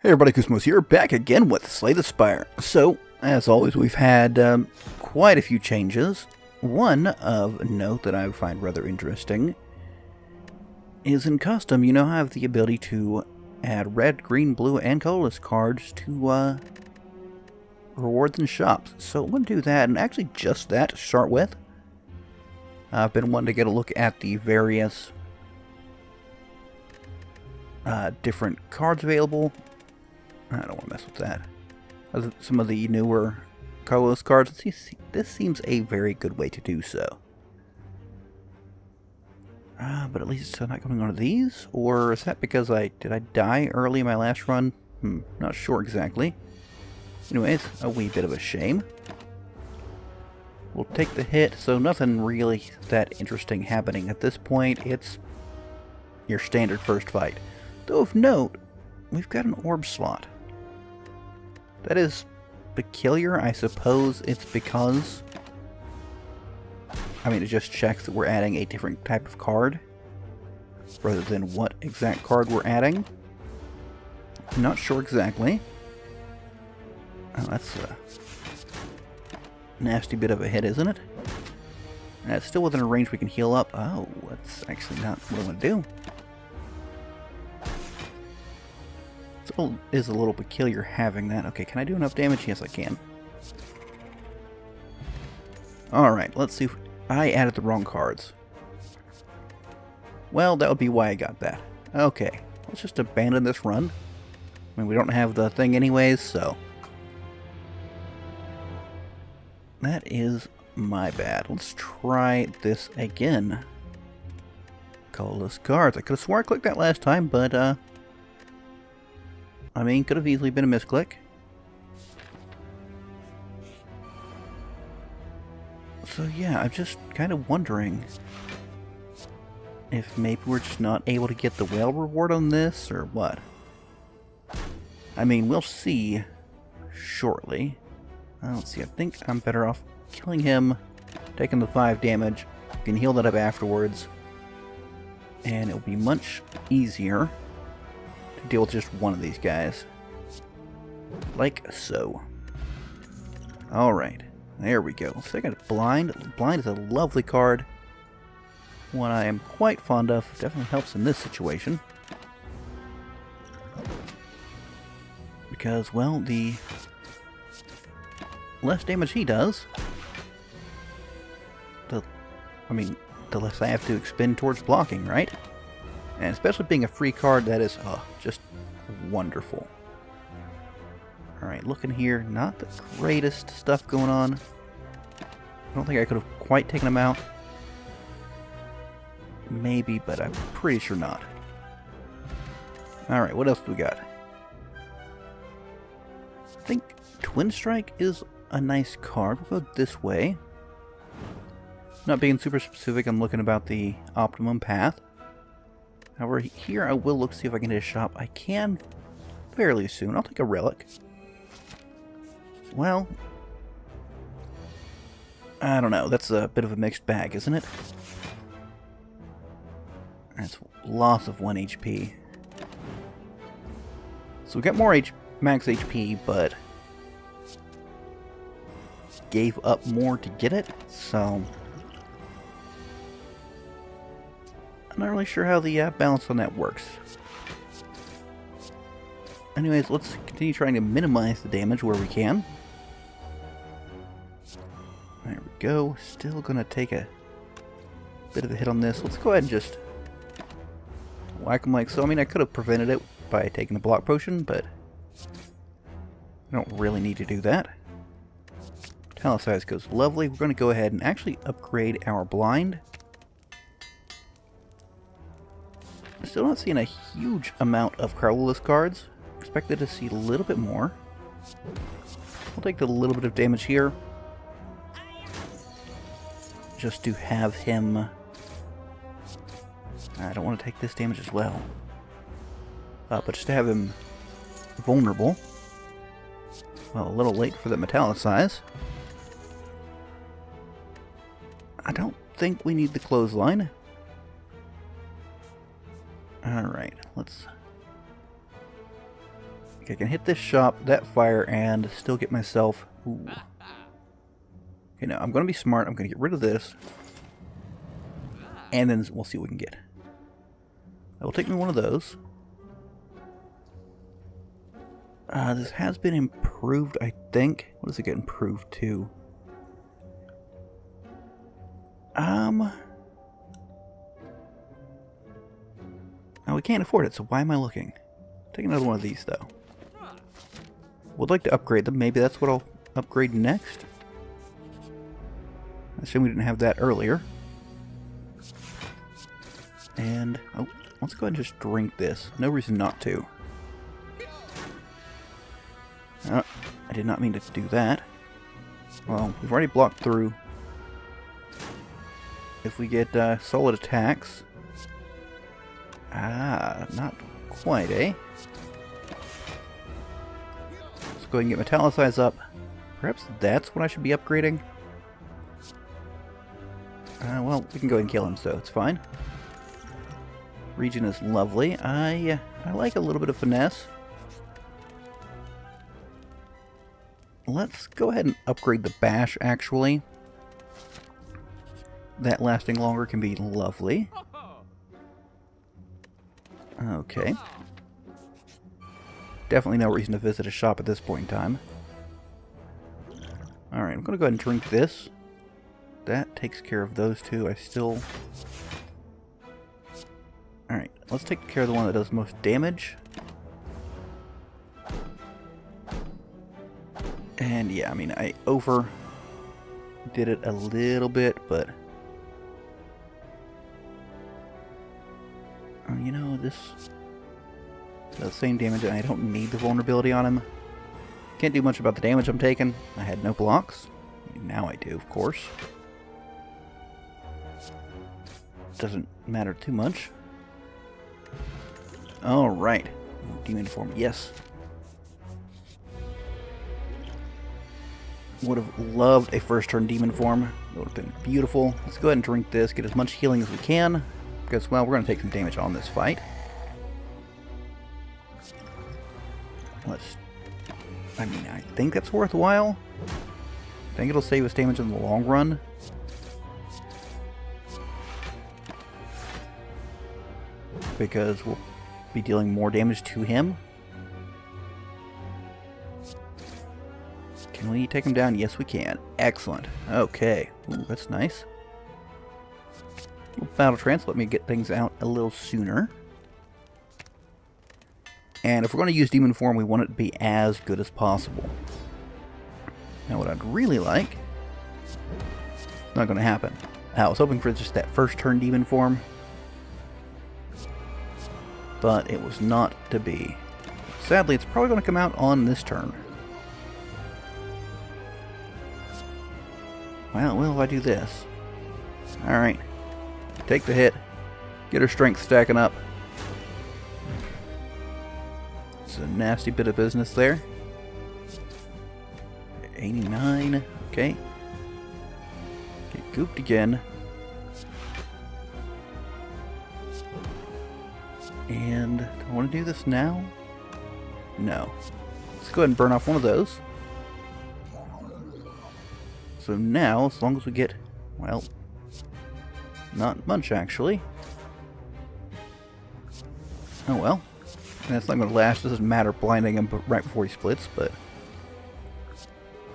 Hey everybody, Koosemose here, back again with Slay the Spire. So, as always, we've had quite a few changes. One of note that I find rather interesting is in custom, you now have the ability to add red, green, blue, and colorless cards to rewards and shops. So I'm going to do that, and actually just that to start with. I've been wanting to get a look at the various different cards available. I don't want to mess with that. Some of the newer colorless cards. This seems a very good way to do so. But at least I'm not going on to these? Or is that because did I die early in my last run? Not sure exactly. Anyways, a wee bit of a shame. We'll take the hit, so nothing really that interesting happening at this point. It's your standard first fight. Though of note, we've got an orb slot. That is peculiar. I suppose it's because, it just checks that we're adding a different type of card rather than what exact card we're adding. I'm not sure exactly. Oh, that's a nasty bit of a hit, isn't it? It's still within a range we can heal up. Oh, that's actually not what I want to do. It is a little peculiar having that. Okay, can I do enough damage? Yes, I can. Alright, let's see if I added the wrong cards. Well, that would be why I got that. Okay, let's just abandon this run. We don't have the thing anyways, so that is my bad. Let's try this again. Colorless cards. I could have sworn I clicked that last time, but could have easily been a misclick. So yeah, I'm just kind of wondering if maybe we're just not able to get the whale reward on this, or what. We'll see shortly. Let's see, I think I'm better off killing him, taking the 5 damage. I can heal that up afterwards, and it'll be much easier to deal with just one of these guys. Like so. Alright, there we go. So I got Blind. Blind is a lovely card. One I am quite fond of. Definitely helps in this situation. Because, well, the less damage he does, the less I have to expend towards blocking, right? And especially being a free card, that is just wonderful. Alright, looking here, not the greatest stuff going on. I don't think I could have quite taken him out. Maybe, but I'm pretty sure not. Alright, what else do we got? I think Twin Strike is a nice card. We'll go this way. Not being super specific, I'm looking about the optimum path. However, here I will look to see if I can hit a shop. I can fairly soon. I'll take a relic. Well, I don't know. That's a bit of a mixed bag, isn't it? That's loss of 1 HP. So we got more max HP, but gave up more to get it, so I'm not really sure how the balance on that works. Anyways, let's continue trying to minimize the damage where we can. There we go. Still gonna take a bit of a hit on this. Let's go ahead and just whack him like so. I could have prevented it by taking the block potion, but I don't really need to do that. Talisize goes lovely. We're going to go ahead and actually upgrade our blind. Still not seeing a huge amount of colorless cards. Expected to see a little bit more. I'll take the little bit of damage here, just to have him. I don't want to take this damage as well, but just to have him vulnerable. Well, a little late for the metallicize. I don't think we need the clothesline. Alright, let's Okay, I can hit this shop, that fire, and still get myself... Ooh. Okay, now I'm going to be smart. I'm going to get rid of this. And then we'll see what we can get. That will take me one of those. This has been improved, I think. What does it get improved to? Oh, we can't afford it, so why am I looking? Take another one of these, though. Would like to upgrade them. Maybe that's what I'll upgrade next. I assume we didn't have that earlier. And, oh, let's go ahead and just drink this. No reason not to. Oh, I did not mean to do that. Well, we've already blocked through. If we get solid attacks... not quite, eh? Let's go ahead and get Metallicize up. Perhaps that's what I should be upgrading? Well, we can go ahead and kill him, so it's fine. Region is lovely. I like a little bit of finesse. Let's go ahead and upgrade the bash, actually. That lasting longer can be lovely. Okay. Definitely no reason to visit a shop at this point in time. Alright, I'm going to go ahead and drink this. That takes care of those two. I still... Alright, let's take care of the one that does most damage. And yeah, I mean, I overdid it a little bit, but... you know, this does the same damage, and I don't need the vulnerability on him. Can't do much about the damage I'm taking. I had no blocks. I mean, now I do, of course. Doesn't matter too much. Alright. Demon form, yes. Would have loved a first turn demon form. It would have been beautiful. Let's go ahead and drink this, get as much healing as we can. Because, well, we're going to take some damage on this fight. I mean, I think that's worthwhile. I think it'll save us damage in the long run. Because we'll be dealing more damage to him. Can we take him down? Yes, we can. Excellent. Okay. Ooh, that's nice. Battle Trance, let me get things out a little sooner. And if we're going to use Demon Form, we want it to be as good as possible. Now what I'd really like... It's not going to happen. I was hoping for just that first turn Demon Form. But it was not to be. Sadly, it's probably going to come out on this turn. Well, what if I do this? Alright. Take the hit. Get her strength stacking up. It's a nasty bit of business there. 89. Okay. Get gooped again. And do I want to do this now? No. Let's go ahead and burn off one of those. So now, as long as we get, well, not much actually. Oh well. And that's not going to last. It doesn't matter blinding him right before he splits, but I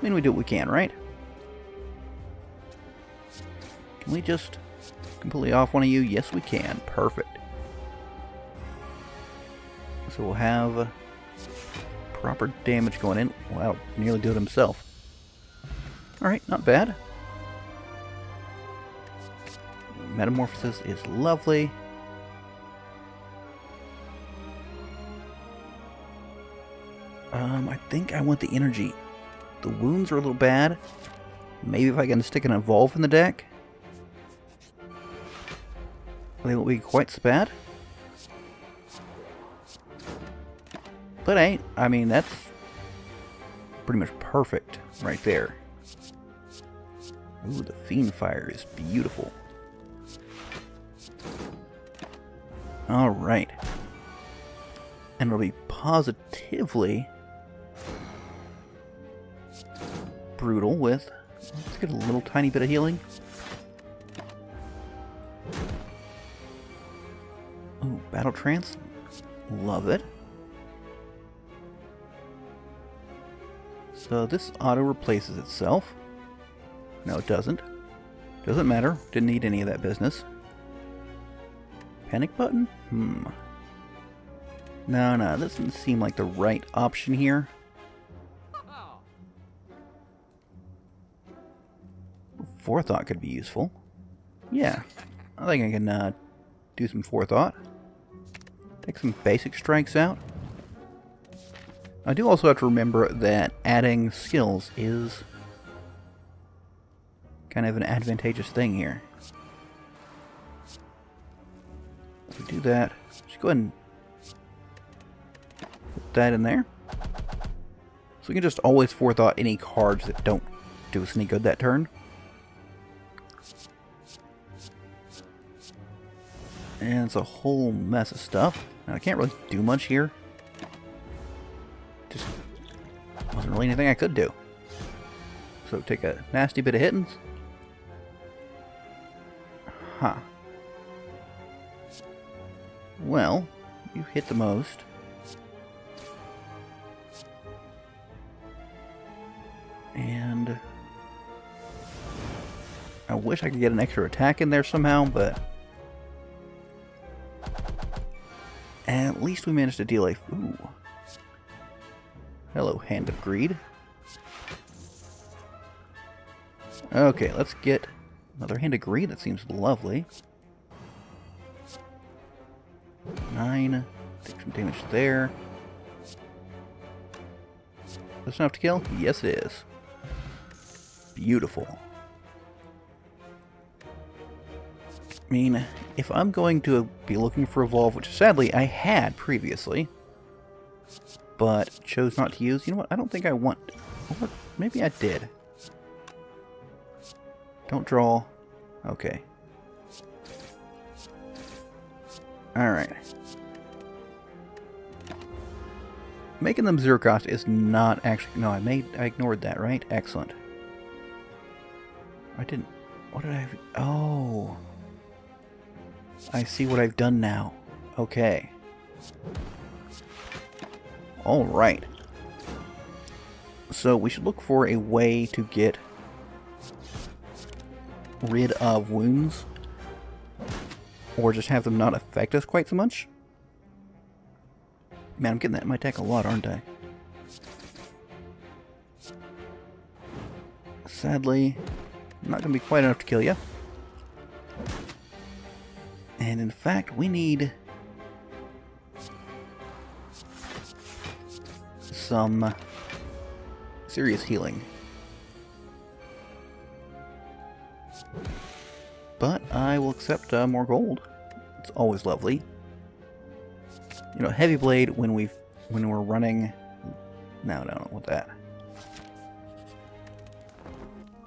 mean, we do what we can, right? Can we just completely off one of you? Yes, we can. Perfect. So we'll have proper damage going in. Wow, nearly did it himself. Alright, not bad. Metamorphosis is lovely. I think I want the energy. The wounds are a little bad. Maybe if I can stick an evolve in the deck, they won't be quite so bad. But hey, I mean, that's pretty much perfect right there. Ooh, the Fiend Fire is beautiful. Alright. And it'll be positively brutal with... Let's get a little tiny bit of healing. Ooh, Battle Trance. Love it. So this auto replaces itself. No, it doesn't. Doesn't matter. Didn't need any of that business. Panic button? No, that doesn't seem like the right option here. Forethought could be useful. Yeah, I think I can do some forethought. Take some basic strikes out. I do also have to remember that adding skills is kind of an advantageous thing here. If we do that, just go ahead and put that in there. So we can just always forethought any cards that don't do us any good that turn. And it's a whole mess of stuff. Now, I can't really do much here. Just wasn't really anything I could do. So take a nasty bit of hittings. Huh. Well, you hit the most. And I wish I could get an extra attack in there somehow, but at least we managed to deal a... Ooh. Hello, Hand of Greed. Okay, let's get another Hand of Greed. That seems lovely. 9. Take some damage there. That's enough to kill? Yes, it is. Beautiful. I mean, if I'm going to be looking for Evolve, which sadly I had previously, but chose not to use, you know what, I don't think I want... Or maybe I did. Don't draw. Okay. Alright. Making them 0 cost is not actually... No, I ignored that, right? Excellent. I didn't... What did I... Oh... I see what I've done now. Okay. Alright. So we should look for a way to get rid of wounds. Or just have them not affect us quite so much. Man, I'm getting that in my deck a lot, aren't I? Sadly, not going to be quite enough to kill you. And in fact, we need some serious healing. But I will accept more gold. It's always lovely. You know, Heavy Blade when we're running... No, not with that.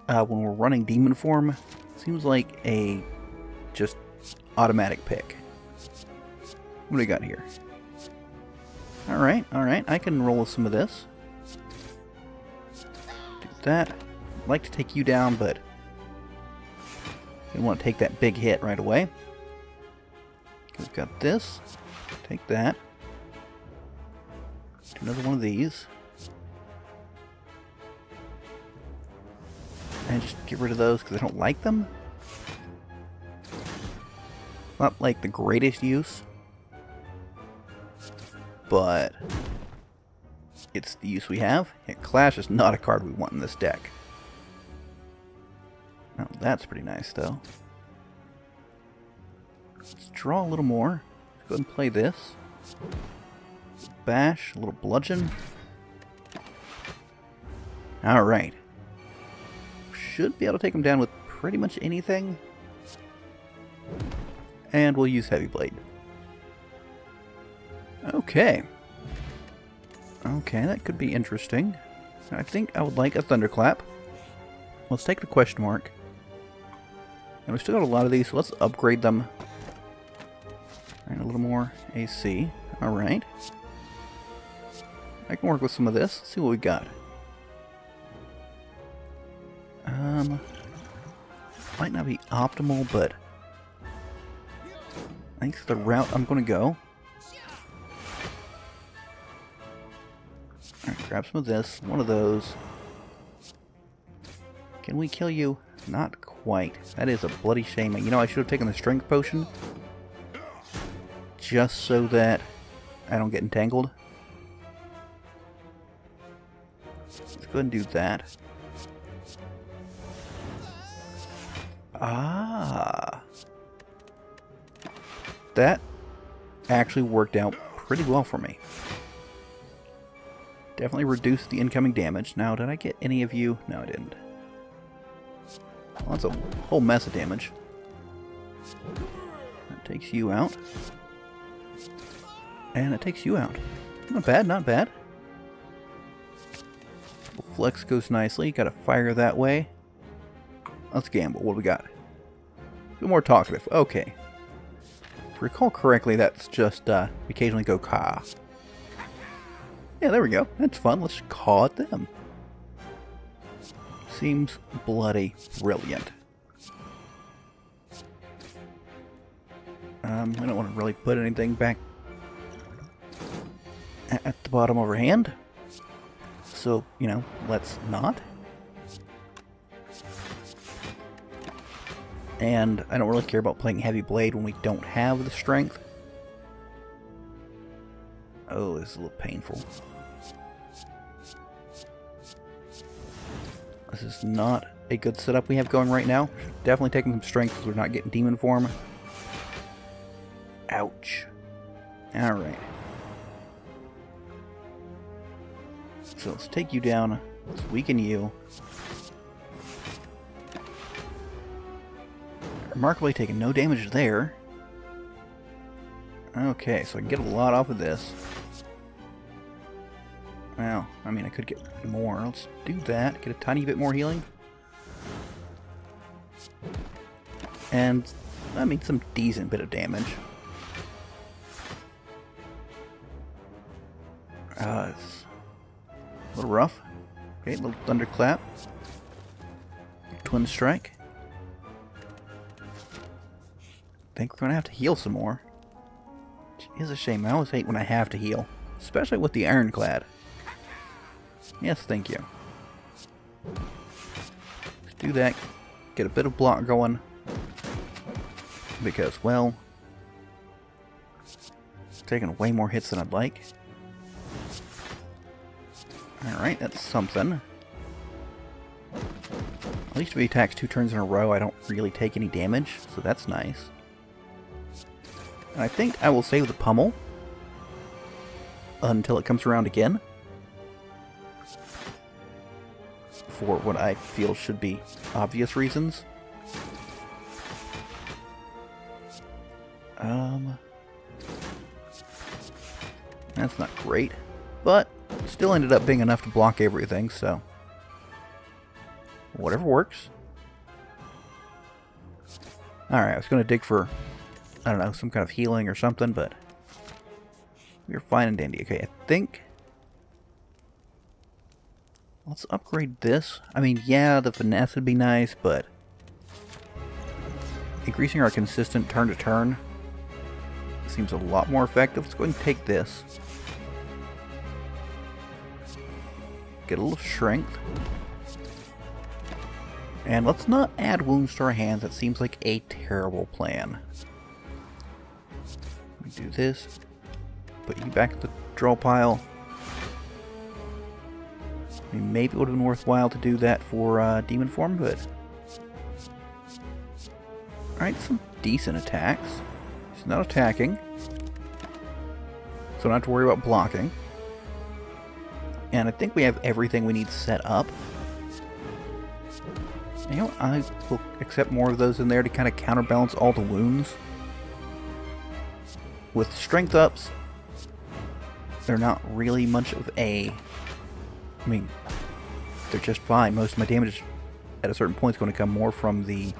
When we're running Demon Form, seems like a just automatic pick. What do we got here? Alright, I can roll with some of this. Do that. I'd like to take you down, but I didn't want to take that big hit right away. We've got this. Take that. Do another one of these. And just get rid of those because I don't like them. Not like the greatest use, but it's the use we have. Yeah, Clash is not a card we want in this deck. Now that's pretty nice though. Let's draw a little more. Let's go ahead and play this. Bash, a little bludgeon. Alright. Should be able to take him down with pretty much anything. And we'll use Heavy Blade. Okay. Okay, that could be interesting. I think I would like a Thunderclap. Let's take the question mark. And we still got a lot of these, so let's upgrade them. And a little more AC. Alright. I can work with some of this. Let's see what we got. Might not be optimal, but I think it's the route I'm going to go. Alright, grab some of this. One of those. Can we kill you? Not quite. That is a bloody shame. You know, I should have taken the strength potion. Just so that I don't get entangled. Let's go ahead and do that. Ah. That actually worked out pretty well for me. Definitely reduced the incoming damage. Now, did I get any of you? No, I didn't. Well, that's a whole mess of damage. That takes you out. And it takes you out. Not bad, not bad. Flex goes nicely. Gotta fire that way. Let's gamble. What do we got? A bit more talkative. Okay. If I recall correctly, that's just, we occasionally go caw. Yeah, there we go. That's fun. Let's caw at them. Seems bloody brilliant. I don't want to really put anything back at the bottom of her hand. So, you know, let's not. And I don't really care about playing Heavy Blade when we don't have the strength. Oh, this is a little painful. This is not a good setup we have going right now. Definitely taking some strength because we're not getting demon form. Ouch. Alright. So let's take you down. Let's weaken you. Remarkably taking no damage there. Okay, so I can get a lot off of this. Well, I mean, I could get more. Let's do that. Get a tiny bit more healing. And, I mean, some decent bit of damage. It's a little rough. Okay, a little thunderclap. Twin strike. I think we're going to have to heal some more. Which is a shame. I always hate when I have to heal. Especially with the ironclad. Yes, thank you. Let's do that. Get a bit of block going. Because, well, it's taking way more hits than I'd like. Alright, that's something. At least if he attacks 2 turns in a row, I don't really take any damage, so that's nice. And I think I will save the pummel until it comes around again. For what I feel should be obvious reasons. That's not great, but still ended up being enough to block everything, so whatever works. Alright, I was going to dig for, I don't know, some kind of healing or something, but we're fine and dandy. Okay, I think let's upgrade this. I mean, yeah, the finesse would be nice, but increasing our consistent turn to turn seems a lot more effective. Let's go ahead and take this. Get a little strength. And let's not add wounds to our hands. That seems like a terrible plan. We do this. Put you back at the draw pile. I mean, maybe it would have been worthwhile to do that for demon form, but alright, some decent attacks. He's not attacking, so I don't have to worry about blocking. And I think we have everything we need set up. You know, I will accept more of those in there to kind of counterbalance all the wounds. With strength ups, they're not really much of a... I mean, they're just fine. Most of my damage at a certain point is going to come more from the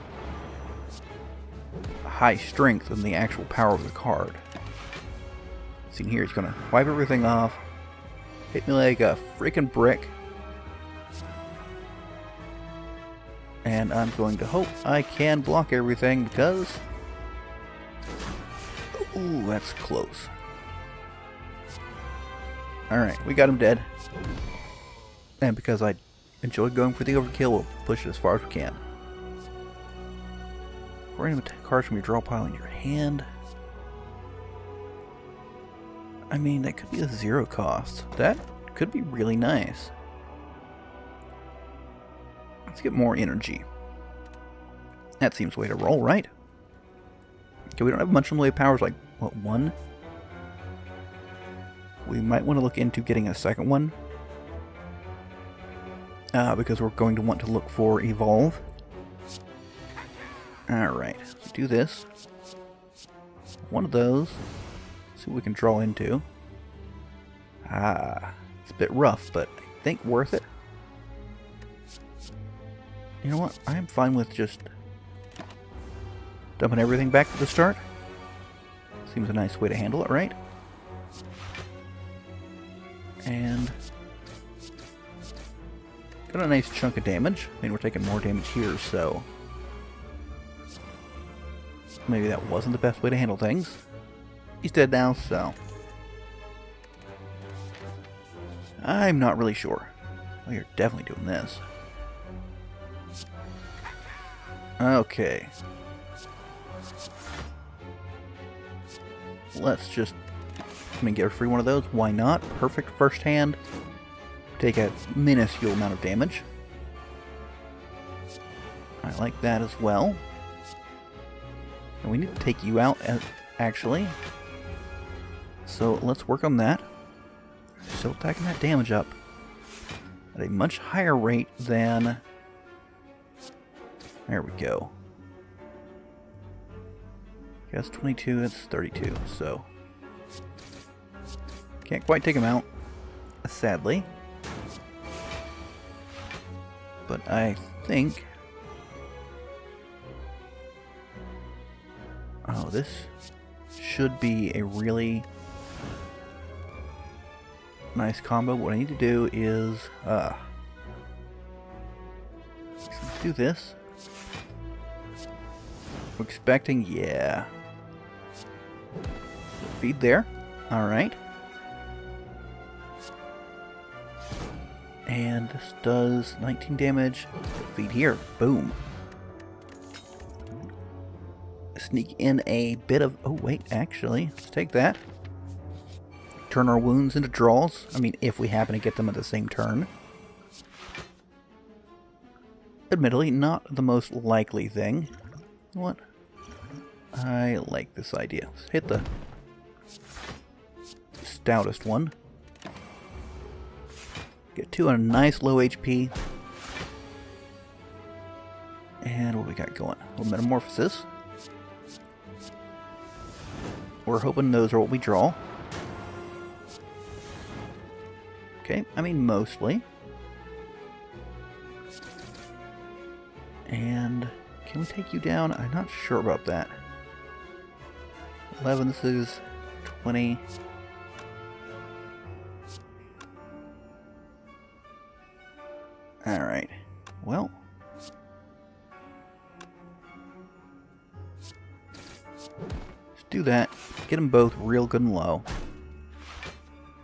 high strength than the actual power of the card. See here, it's going to wipe everything off. Hit me like a freaking brick. And I'm going to hope I can block everything because... Ooh, that's close. Alright, we got him dead. And because I enjoy going for the overkill, we'll push it as far as we can. Random attack cards from your draw pile in your hand. I mean, that could be a 0 cost. That could be really nice. Let's get more energy. That seems the way to roll, right? Okay, we don't have much in the way of powers, like, what, 1? We might want to look into getting a second one. Because we're going to want to look for Evolve. Alright, so do this. One of those. See what we can draw into. It's a bit rough, but I think worth it. You know what? I'm fine with just dumping everything back to the start. Seems a nice way to handle it, right? And got a nice chunk of damage. I mean, we're taking more damage here, so maybe that wasn't the best way to handle things. He's dead now, so I'm not really sure. Well, you're definitely doing this. Okay. Let's just, get a free one of those. Why not? Perfect first hand. Take a minuscule amount of damage. I like that as well. And we need to take you out, actually. So let's work on that. Still attacking that damage up at a much higher rate than... There we go. That's 22, that's 32, so... Can't quite take him out, sadly. But I think... Oh, this should be a really nice combo. What I need to do is... let's do this. We're expecting, yeah. Feed there. Alright. And this does 19 damage. Feed here. Boom. Sneak in a bit of... Oh, wait, actually. Let's take that. Turn our wounds into draws. I mean, if we happen to get them at the same turn. Admittedly, not the most likely thing. What? I like this idea. Let's hit the stoutest one. Get 2 on a nice low HP. And what we got going? A little metamorphosis. We're hoping those are what we draw. Okay, I mean mostly. And can we take you down? I'm not sure about that. 11, this is 20. Alright, well. Let's do that. Get them both real good and low.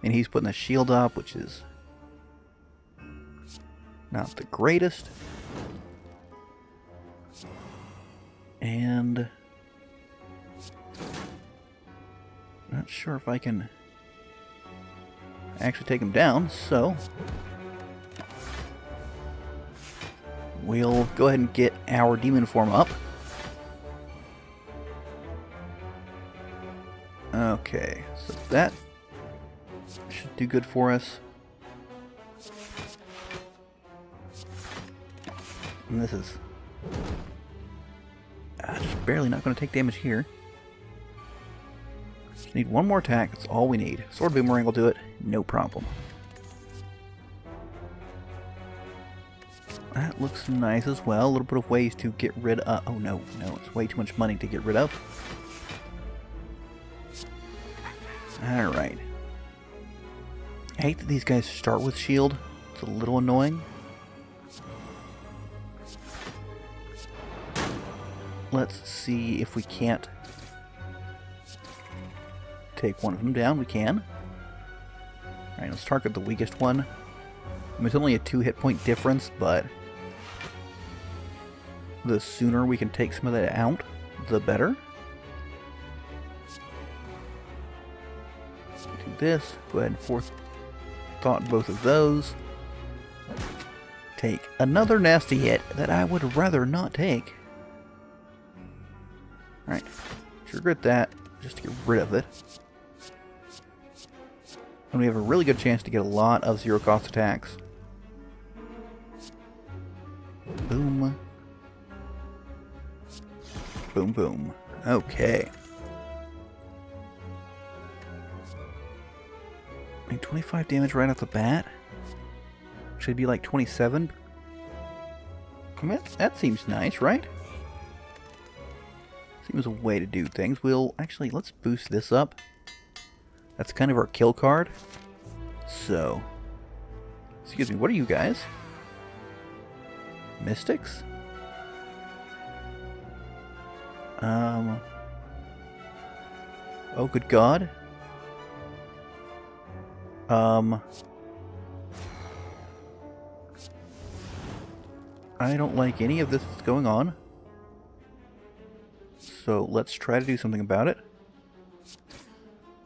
And he's putting the shield up, which is not the greatest. And not sure if I can actually take him down, so we'll go ahead and get our demon form up. Okay, so that should do good for us. And this is just barely not going to take damage here. Just need one more attack, that's all we need. Sword Boomerang will do it, no problem. That looks nice as well. A little bit of ways to get rid of... Oh no, it's way too much money to get rid of. Alright. I hate that these guys start with shield. It's a little annoying. Let's see if we can't take one of them down. We can. Alright, let's target the weakest one. I mean, it's only a 2 hit point difference, but the sooner we can take some of that out, the better. Do this. Go ahead and forethought both of those. Take another nasty hit that I would rather not take. Alright. Regret that, just to get rid of it. And we have a really good chance to get a lot of zero cost attacks. Boom. Boom, boom. Okay. And 25 damage right off the bat. Should be like 27. I mean, that seems nice, right? Seems a way to do things. We'll actually, let's boost this up. That's kind of our kill card. So, excuse me, what are you guys? Mystics? Oh, good God. I don't like any of this that's going on. So let's try to do something about it.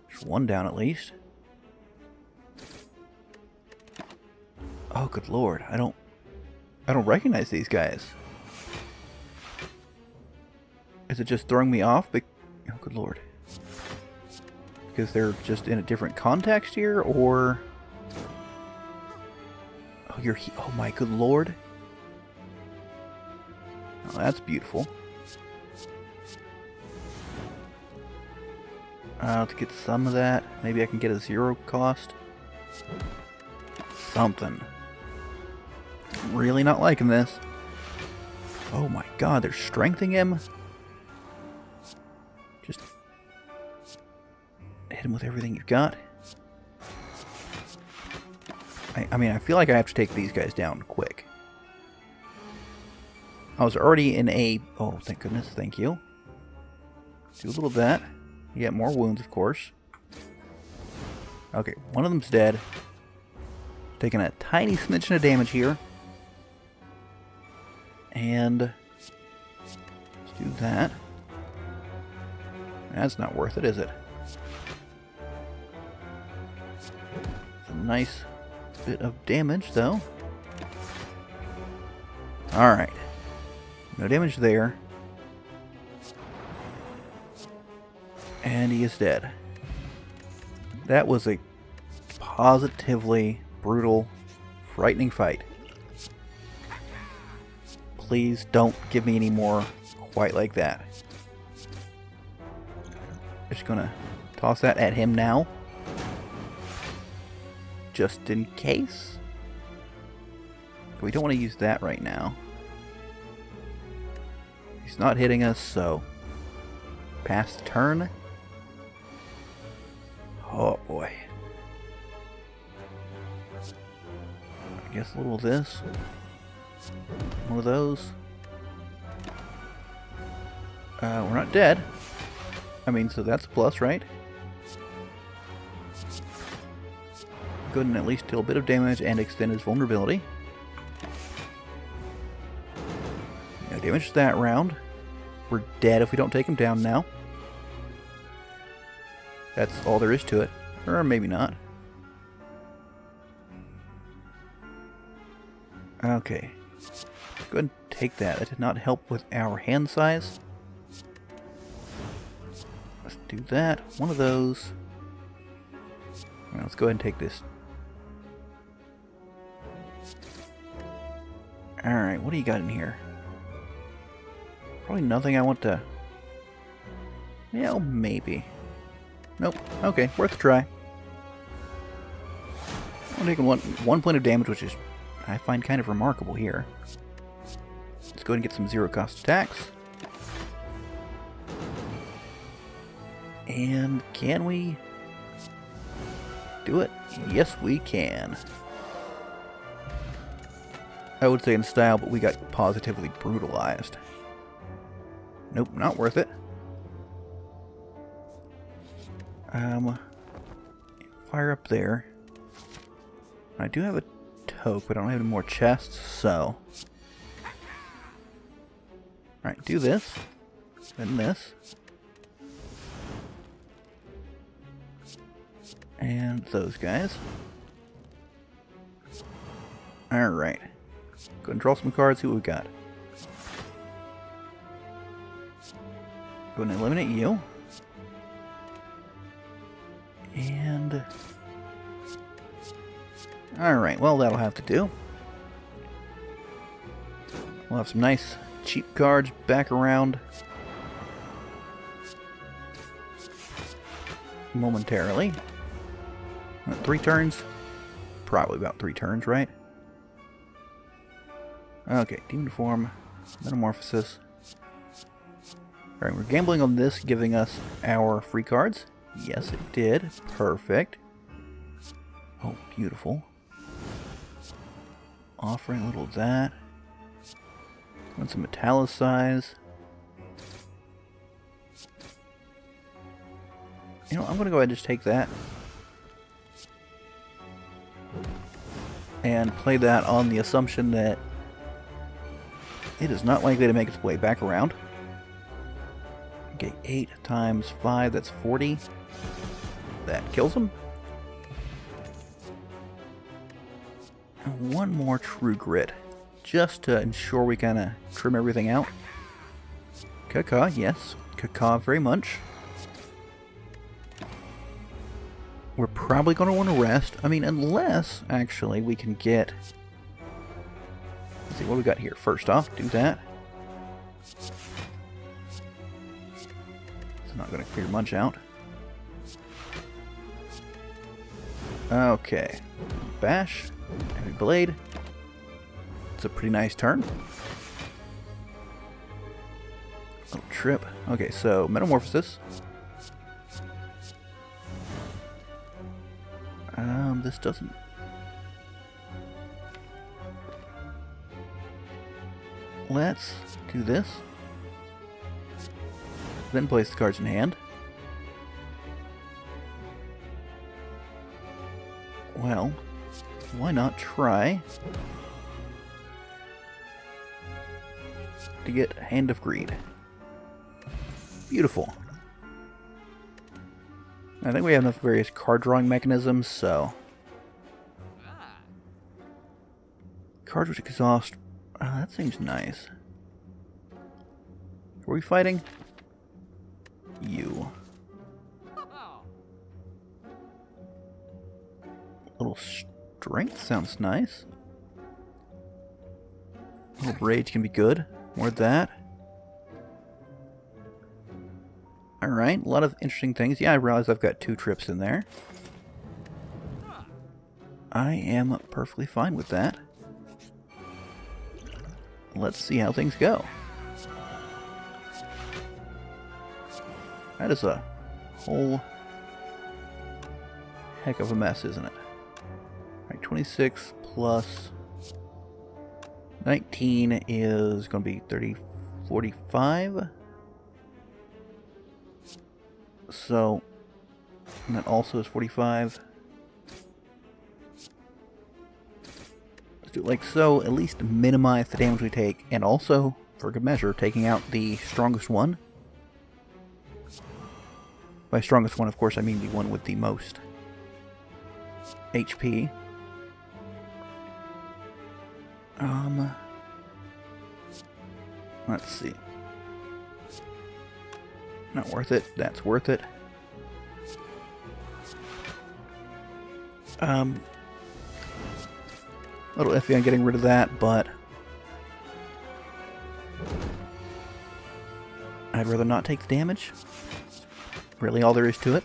There's one down at least. Oh, good Lord. I don't recognize these guys. Is it just throwing me off? Oh, good Lord. Because they're just in a different context here, or... Oh, oh my good Lord. Oh, that's beautiful. To get some of that. Maybe I can get a zero cost. Something. Really not liking this. Oh my God, they're strengthening him. Just hit him with everything you've got. I mean, I feel like I have to take these guys down quick. I was already in a... Oh, thank goodness, thank you. Do a little of that. You get more wounds, of course. Okay, one of them's dead. Taking a tiny smidgen of damage here. And let's do that. That's not worth it, is it? It's a nice bit of damage, though. Alright. No damage there. And he is dead. That was a positively brutal, frightening fight. Please don't give me any more quite like that. Just gonna toss that at him now. Just in case. We don't want to use that right now. He's not hitting us, so pass the turn. Oh boy. I guess a little of this. One of those. We're not dead. I mean, so that's a plus, right? Go ahead and at least deal a bit of damage and extend his vulnerability. No damage that round. We're dead if we don't take him down now. That's all there is to it. Or maybe not. Okay. Go ahead and take that. That did not help with our hand size. Let's do that. One of those. Well, let's go ahead and take this. Alright, what do you got in here? Probably nothing I want to... Yeah, maybe. Nope. Okay, worth a try. I'm taking one point of damage, which is, I find, kind of remarkable here. Let's go ahead and get some zero cost attacks. And can we... do it? Yes, we can. I would say in style, but we got positively brutalized. Nope, not worth it. Fire up there. I do have a toke, but I don't have any more chests, so... Alright, do this. Then this. And those guys. Alright. Go and draw some cards, see what we got. Go and eliminate you. And... Alright, well that'll have to do. We'll have some nice cheap cards back around. Momentarily. 3 turns? Probably about 3 turns, right? Okay, Demon Form, Metamorphosis. Alright, we're gambling on this giving us our free cards. Yes, it did. Perfect. Oh, beautiful. Offering a little of that. Want some Metallicize. You know, I'm going to go ahead and just take that. And play that on the assumption that it is not likely to make its way back around. Okay, 8 times 5, that's 40. That kills him. And one more True Grit, just to ensure we kind of trim everything out. Caca, yes. Caca very much. We're probably going to want to rest. I mean, unless, actually, we can get... Let's see, what do we got here? First off, do that. It's not going to clear much out. Okay. Bash. Heavy Blade. It's a pretty nice turn. Oh, trip. Okay, so Metamorphosis. This doesn't... Let's do this. Then place the cards in hand. Well, why not try to get Hand of Greed? Beautiful. I think we have enough various card drawing mechanisms, so... Cards which exhaust... that seems nice. Are we fighting? You. Little strength sounds nice. Little rage can be good. More of that. Alright, a lot of interesting things. Yeah, I realize I've got 2 trips in there. I am perfectly fine with that. Let's see how things go. That is a whole heck of a mess, isn't it? Alright, 26 plus 19 is going to be 30, 45. So, and that also is 45. Let's do it like so, at least minimize the damage we take, and also, for good measure, taking out the strongest one. By strongest one, of course, I mean the one with the most HP. Let's see. Not worth it. That's worth it. A little iffy on getting rid of that, but I'd rather not take the damage. Really all there is to it.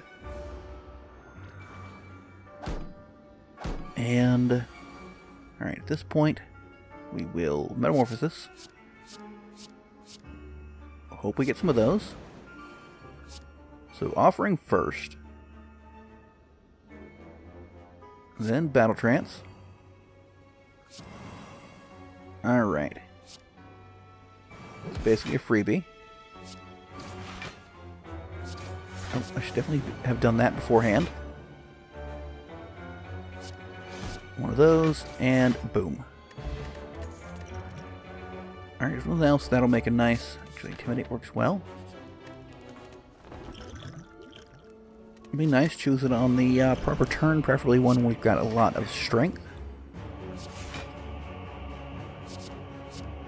And alright, at this point we will Metamorphosis. Hope we get some of those. So offering first. Then Battle Trance. Alright. It's basically a freebie. Oh, I should definitely have done that beforehand. One of those, and boom. Alright, there's nothing else. That'll make a nice... Actually, Intimidate works well. It'd be nice, choose it on the proper turn, preferably one we've got a lot of strength.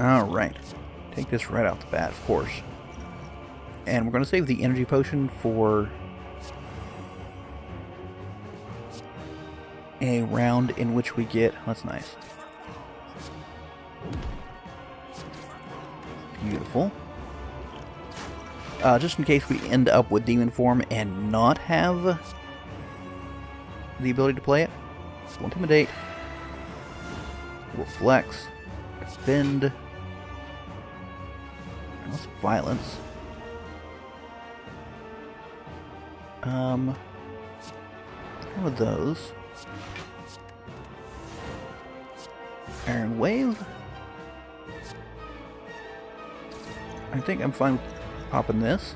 Alright. Take this right off the bat, of course. And we're going to save the energy potion for a round in which we get... That's nice. Beautiful. Just in case we end up with Demon Form and not have the ability to play it. We'll Intimidate. We'll Flex. Defend. That's Violence. One of those. Iron Wave. I think I'm fine with popping this.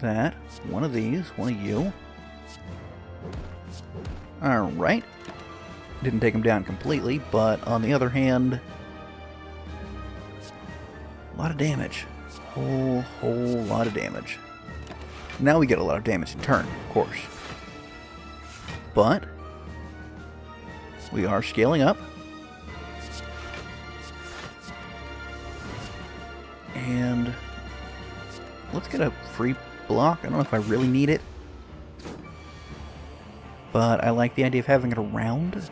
That. One of these. One of you. Alright. Didn't take him down completely, but on the other hand, a lot of damage. Whole lot of damage. Now we get a lot of damage in turn, of course. But we are scaling up. And let's get a free block. I don't know if I really need it, but I like the idea of having it around.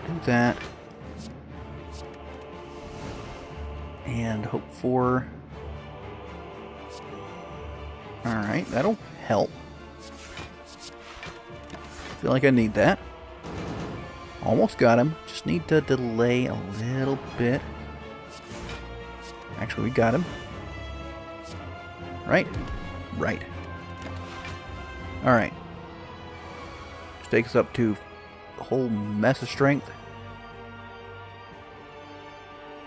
Do that. And hope for... Alright, that'll help. Feel like I need that. Almost got him. Just need to delay a little bit. Actually, we got him. Right? Right. Alright. Just take us up to a whole mess of strength.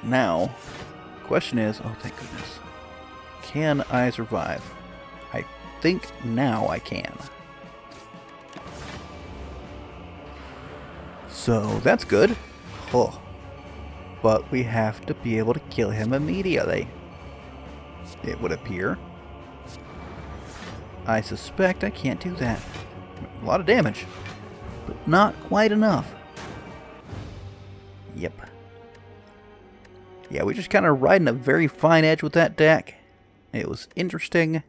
Now, the question is, oh thank goodness, can I survive? I think now I can. So that's good. Oh. But we have to be able to kill him immediately, it would appear. I suspect I can't do that. A lot of damage, but not quite enough. Yep. Yeah, we just kind of riding a very fine edge with that deck. It was interesting,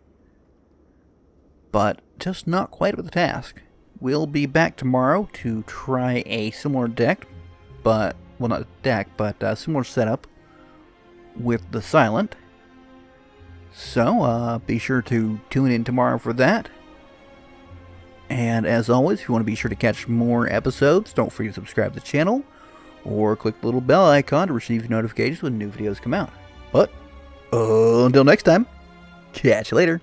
but just not quite with the task. We'll be back tomorrow to try a similar deck, but, well, not a deck, but a similar setup with the Silent. So, be sure to tune in tomorrow for that. And as always, if you want to be sure to catch more episodes, don't forget to subscribe to the channel, or click the little bell icon to receive notifications when new videos come out. But, until next time, catch you later.